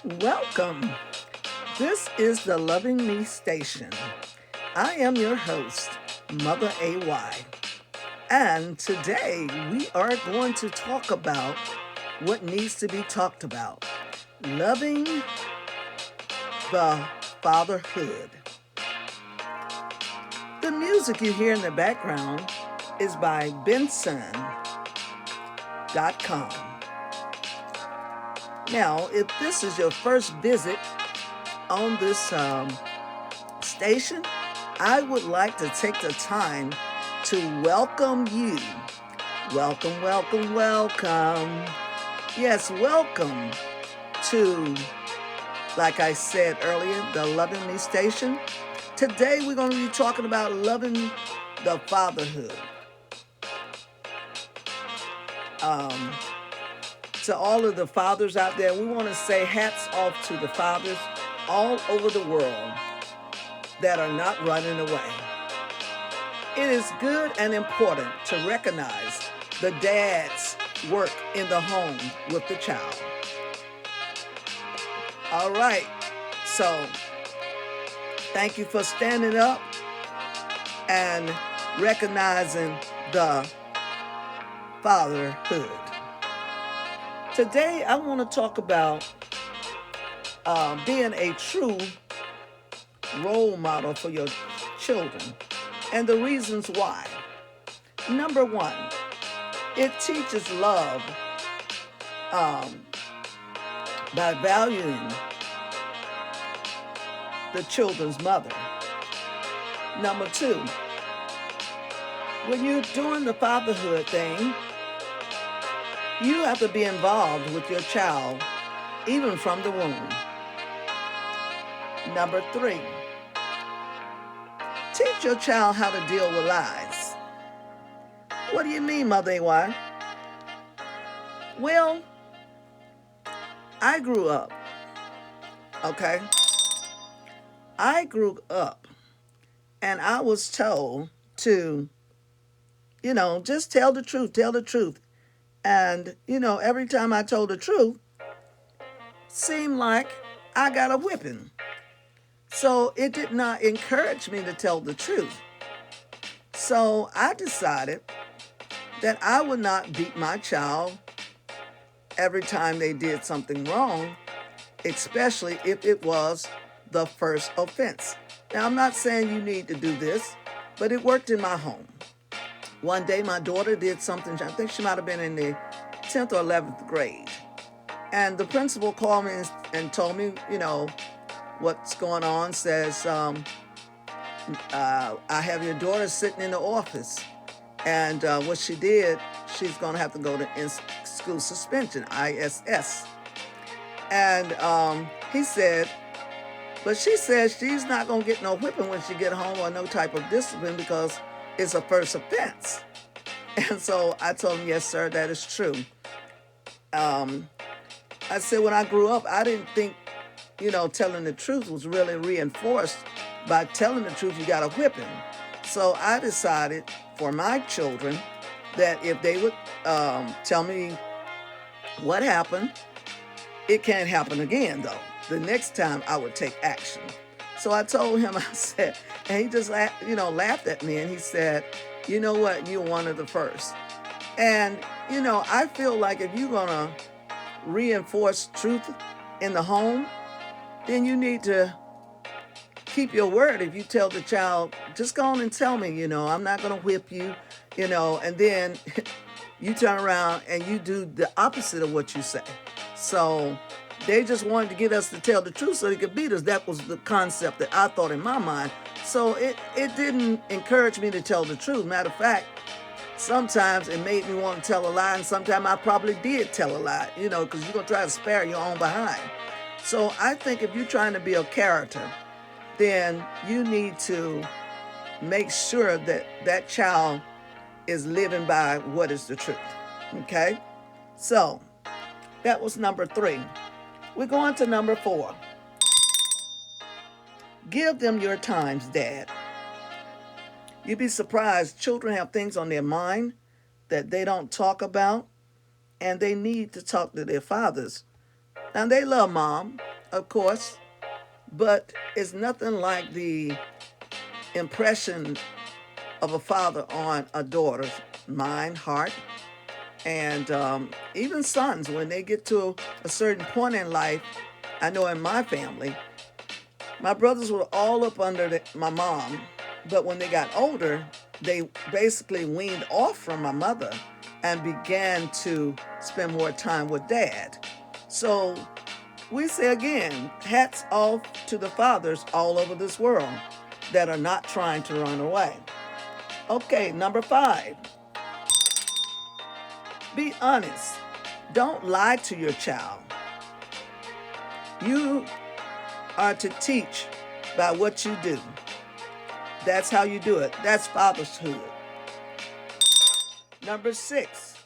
Welcome. This is the Loving Me Station. I am your host, Mother AY. And today we are going to talk about what needs to be talked about loving the fatherhood. The music you hear in the background is by Benson.com. Now, if this is your first visit on this station, I would like to take the time to welcome you. Welcome, welcome, welcome. Yes, welcome to, like I said earlier, the Loving Me Station. Today we're going to be talking about loving the fatherhood. To all of the fathers out there, we want to say hats off to the fathers all over the world that are not running away. It is good and important to recognize the dad's work in the home with the child. All right, so thank you for standing up and recognizing the fatherhood. Today, I want to talk about being a true role model for your children and the reasons why. Number one, it teaches love by valuing the children's mother. Number two, when you're doing the fatherhood thing, you have to be involved with your child, even from the womb. Number three, teach your child how to deal with lies. What do you mean, Mother AY? Well, I grew up, okay? I grew up and I was told to, just tell the truth, tell the truth. And, every time I told the truth, seemed like I got a whipping. So it did not encourage me to tell the truth. So I decided that I would not beat my child every time they did something wrong, especially if it was the first offense. Now, I'm not saying you need to do this, but it worked in my home. One day, my daughter did something, I think she might have been in the 10th or 11th grade. And the principal called me and told me, what's going on. Says, I have your daughter sitting in the office. And what she did, she's going to have to go to in-school suspension, ISS. And he said, but she says she's not going to get no whipping when she get home or no type of discipline because it's a first offense. And so I told him, yes, sir, that is true. I said, when I grew up, I didn't think, telling the truth was really reinforced by telling the truth, you got a whipping. So I decided for my children that if they would tell me what happened, it can't happen again, though. The next time I would take action. So I told him, I said, and he just laughed at me and he said, you know what, you're one of the first. And, I feel like if you're going to reinforce truth in the home, then you need to keep your word. If you tell the child, just go on and tell me, I'm not going to whip you, and then you turn around and you do the opposite of what you say. So they just wanted to get us to tell the truth so they could beat us. That was the concept that I thought in my mind. So it didn't encourage me to tell the truth. Matter of fact, sometimes it made me want to tell a lie, and sometimes I probably did tell a lie, because you're going to try to spare your own behind. So I think if you're trying to be a character, then you need to make sure that that child is living by what is the truth, okay? So that was number three. We're going to number four. Give them your times, Dad. You'd be surprised. Children have things on their mind that they don't talk about, and they need to talk to their fathers. Now, they love mom, of course, but it's nothing like the impression of a father on a daughter's mind, heart, and even sons when they get to a certain point in life. I know in my family, my brothers were all up under my mom, but when they got older, they basically weaned off from my mother and began to spend more time with dad. So we say again, hats off to the fathers all over this world that are not trying to run away. Okay, number 5, be honest. Don't lie to your child. You are to teach by what you do. That's how you do it. That's fatherhood. Number 6,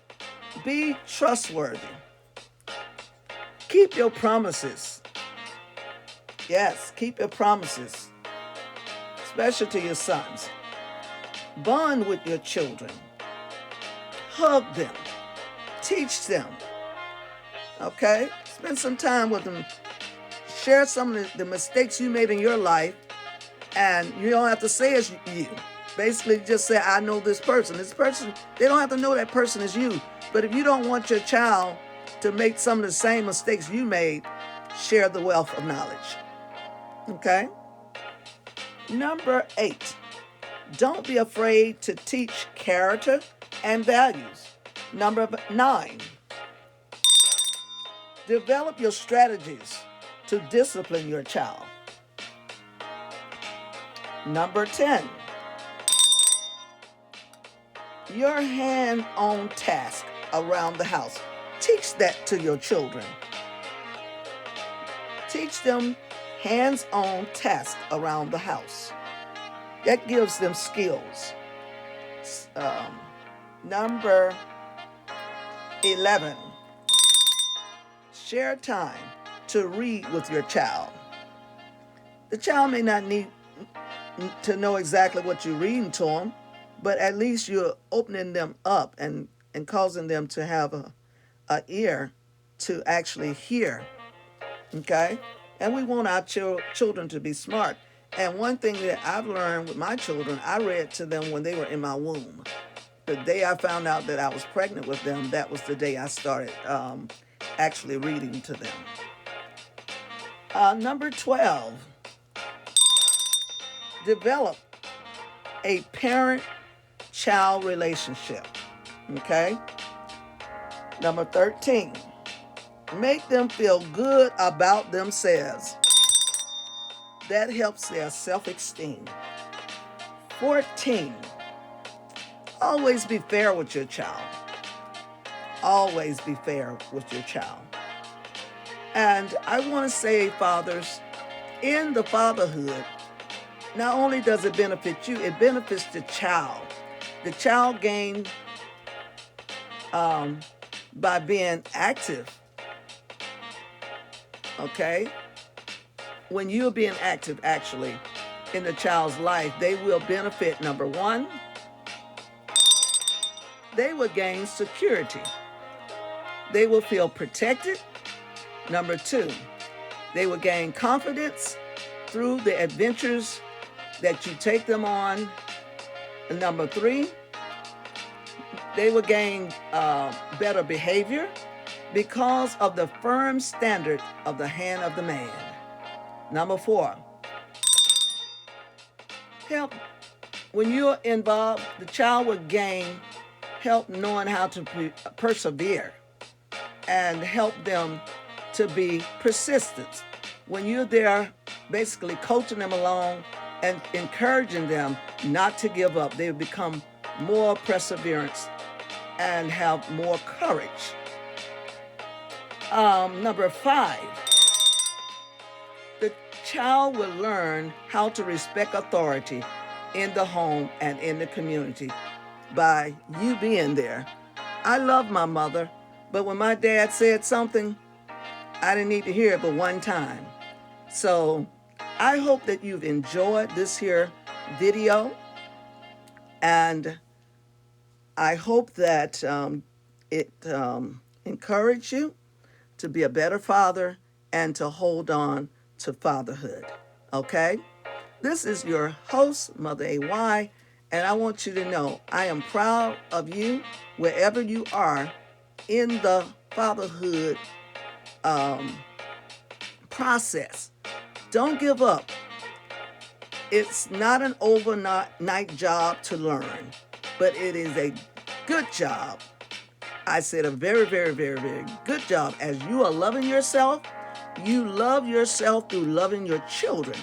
be trustworthy. Keep your promises. Yes, keep your promises, especially to your sons. Bond with your children. Hug them. Teach them. Okay? Spend some time with them. Share some of the mistakes you made in your life, and you don't have to say it's you. Basically, just say, I know this person. This person, they don't have to know that person is you. But if you don't want your child to make some of the same mistakes you made, share the wealth of knowledge. Okay? Number 8, don't be afraid to teach character and values. Number 9, develop your strategies to discipline your child. Number 10, your hand-on task around the house. Teach that to your children. Teach them hands-on tasks around the house. That gives them skills. Number 11, share time to read with your child. The child may not need to know exactly what you're reading to them, but at least you're opening them up and causing them to have a ear to actually hear. Okay? And we want our children to be smart. And one thing that I've learned with my children, I read to them when they were in my womb. The day I found out that I was pregnant with them, that was the day I started actually reading to them. Number 12, develop a parent-child relationship. Okay? Number 13, make them feel good about themselves. That helps their self-esteem. 14, always be fair with your child. Always be fair with your child. And I want to say, fathers, in the fatherhood, not only does it benefit you, it benefits the child. The child gains by being active. Okay? When you're being active, actually, in the child's life, they will benefit. Number 1, they will gain security. They will feel protected. Number 2, they will gain confidence through the adventures that you take them on. And number 3, they will gain better behavior because of the firm standard of the hand of the man. Number 4, help. When you're involved, the child will gain help knowing how to persevere and help them to be persistent. When you're there basically coaching them along and encouraging them not to give up, they become more perseverance and have more courage. Number 5, the child will learn how to respect authority in the home and in the community by you being there. I love my mother, but when my dad said something, I didn't need to hear it but one time. So I hope that you've enjoyed this here video, and I hope that it encouraged you to be a better father and to hold on to fatherhood. Okay? This is your host, Mother AY, and I want you to know I am proud of you wherever you are in the fatherhood um, process. Don't give up. It's not an overnight job to learn, but it is a good job. I said a very, very, very, very good job. As you are loving yourself, you love yourself through loving your children.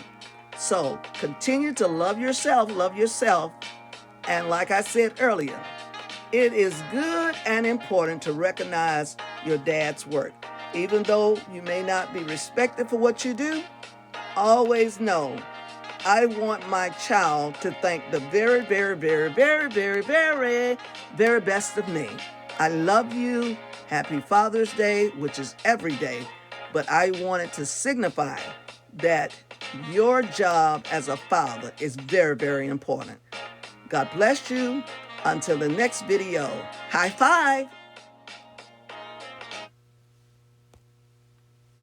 So continue to love yourself, and like I said earlier, it is good and important to recognize your dad's work. Even though you may not be respected for what you do, always know I want my child to think the very, very, very, very, very, very, very best of me. I love you. Happy Father's Day, which is every day, but I wanted to signify that your job as a father is very, very important. God bless you. Until the next video, high five.